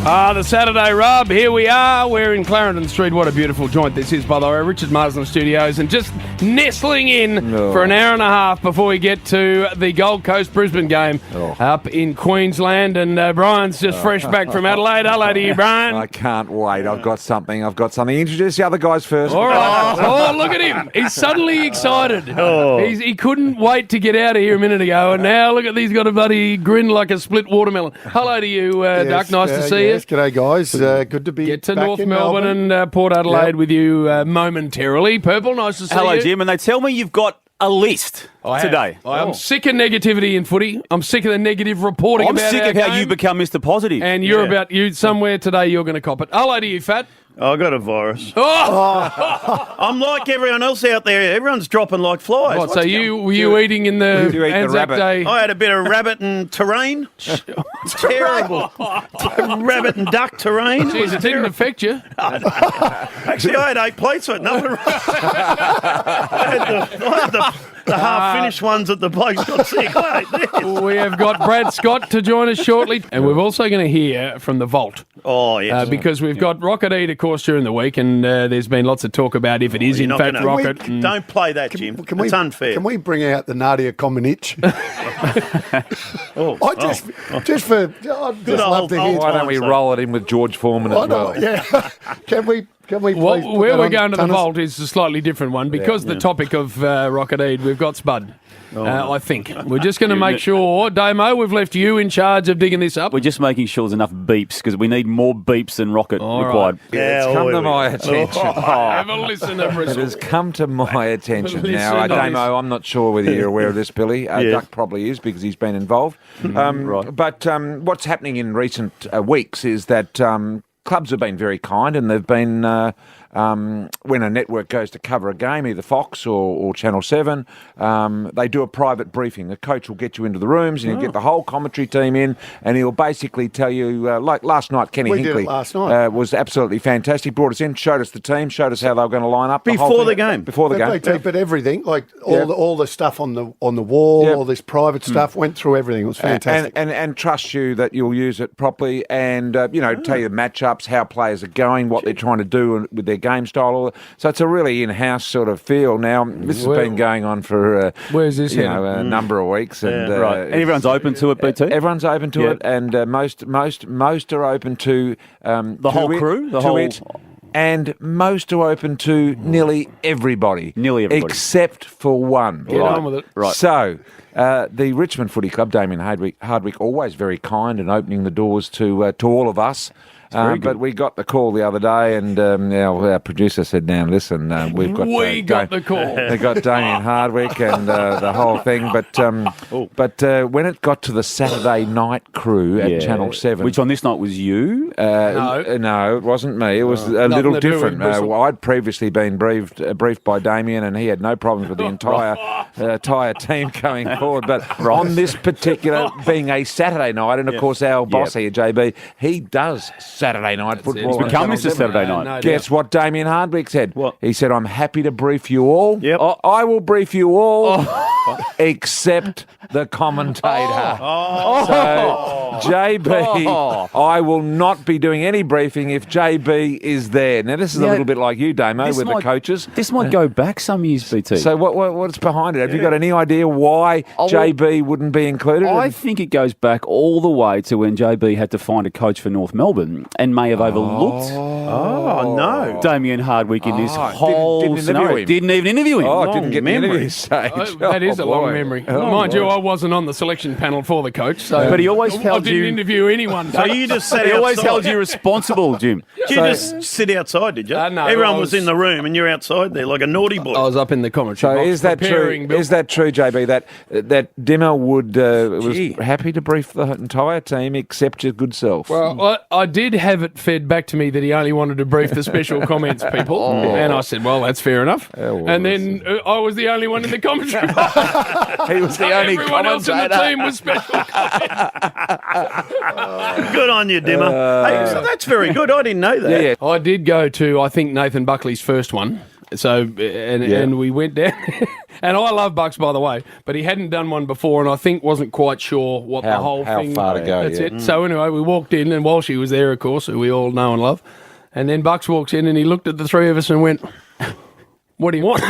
The Saturday Rub, here we are. We're in Clarendon Street. What a beautiful joint this is, by the way. Richard Marsden Studios, and just nestling in for an hour and a half before we get to the Gold Coast Brisbane game up in Queensland. And Brian's just fresh back from Adelaide. Hello to you, Brian. I can't wait. I've got something. Introduce the other guys first. All right. Oh, look at him. He's suddenly excited. He couldn't wait to get out of here a minute ago, and now look at he's got a bloody grin like a split watermelon. Hello to you, Duck. Nice to see you. G'day, guys. Good to be Get to back North in Melbourne and Port Adelaide with you momentarily. Purple, nice to see you. Hello, Jim. And they tell me you've got a list today. I'm sick of negativity in footy. I'm sick of the negative reporting I'm about sick our of how game. you become Mr. Positive. And you somewhere today you're going to cop it. Hello to you, Fat. I got a virus. Oh! I'm like everyone else out there. Everyone's dropping like flies. What, so were you eating in the Did you eat the Anzac rabbit? Day? I had a bit of rabbit and terrain. Terrible. Rabbit and duck terrain. Jeez, it didn't affect you. Actually, I had 8 plates with nothing wrong. I had the half-finished ones that the blokes got sick. We have got Brad Scott to join us shortly. And we're also going to hear from the Vault. Oh, yes. Because we've got Rocket Eat, of course, during the week, and there's been lots of talk about if it is, in fact, Rocket. Don't play that, Jim. It's unfair. Can we bring out the Nadia Comaneci? I'd just love to hear. Why don't we roll it in with George Foreman as well? Yeah. Can we please Where put we're that on, going to the Tunners? Vault is a slightly different one because the topic of Rocket Eid, we've got Spud, I think. We're just going to make sure, Damo, we've left you in charge of digging this up. We're just making sure there's enough beeps because we need more beeps than Rocket required. It's come to my attention. Have a listen, It Bristol. has come to my attention. Listen Now, to Damo, I'm not sure whether you're aware of this, Billy. Duck probably is because he's been involved. But what's happening in recent weeks is that clubs have been very kind, and they've been when a network goes to cover a game, either Fox or Channel 7, they do a private briefing. The coach will get you into the rooms and you get the whole commentary team in, and he'll basically tell you, like last night, Kenny We did Hinkley it last night. was absolutely fantastic. Brought us in, showed us the team, showed us how they were going to line up. Before the game. Before the game. But everything, like all the stuff on the wall, all this private stuff, went through everything. It was fantastic. And trust you that you'll use it properly, and tell you the matchups, how players are going, what they're trying to do with their game style. So it's a really in-house sort of feel. Now this has been going on for Where's this a number of weeks, and And everyone's open to it, BT? everyone's open to it, and most are open to The whole crew? and most are open to nearly everybody. Nearly everybody. Except for one. Get on with it. Right. So, the Richmond Footy Club, Damien Hardwick, always very kind and opening the doors to all of us. But we got the call the other day, and our producer said, "Now listen, we've got the call. They got Damien Hardwick and the whole thing." But when it got to the Saturday night crew at Channel 7, Which on this night was you? no, it wasn't me. It was a little to do with different. Bristol. I'd previously been briefed by Damien, and he had no problems with the entire team going forward. But on this particular, being a Saturday night, and of course our boss here, JB, he does Saturday night football. It's become on Mr. Channel 7. Saturday night. No Guess what Damien Hardwick said? What? He said, "I'm happy to brief you all. Yep. I will brief you all, except the commentator." So, JB, I will not be doing any briefing if JB is there. Now, this is a little bit like you, Damo, with the coaches. This might go back some years, BT. So what's behind it? Have you got any idea why JB wouldn't be included? I think it goes back all the way to when JB had to find a coach for North Melbourne and may have overlooked Oh, no. Damien Hardwick in this didn't whole interview scenario. him. Didn't even interview him. Oh, didn't get the memory. interview stage. That is a long boy. memory. Mind you, I wasn't on the selection panel for the coach, so But he always I held didn't you. interview anyone. So you just sat He always outside. held you responsible, Jim. Did you just sit outside, did you? No, Everyone I was was- in the room and you're outside there like a naughty boy. I was up in the commentary So box is that true? preparing Bill. Is that true, JB? That Dimmer would was Gee. happy to brief the entire team except your good self. Well, I did have it fed back to me that he only wanted to brief the special comments people, and I said, "Well, that's fair enough." And then I was the only one in the commentary box. he was the only Everyone else in the commentator. team was special comments. Good on you, Dimmer. Hey, so that's very good. I didn't know that. Yeah. I did go to, I think, Nathan Buckley's first one. So, and we went down. And I love Bucks, by the way, but he hadn't done one before, and I think wasn't quite sure what the whole thing. How far to go? That's it. So anyway, we walked in, and while she was there, of course, who we all know and love, and then Bucks walks in, and he looked at the three of us and went, "What do you want?"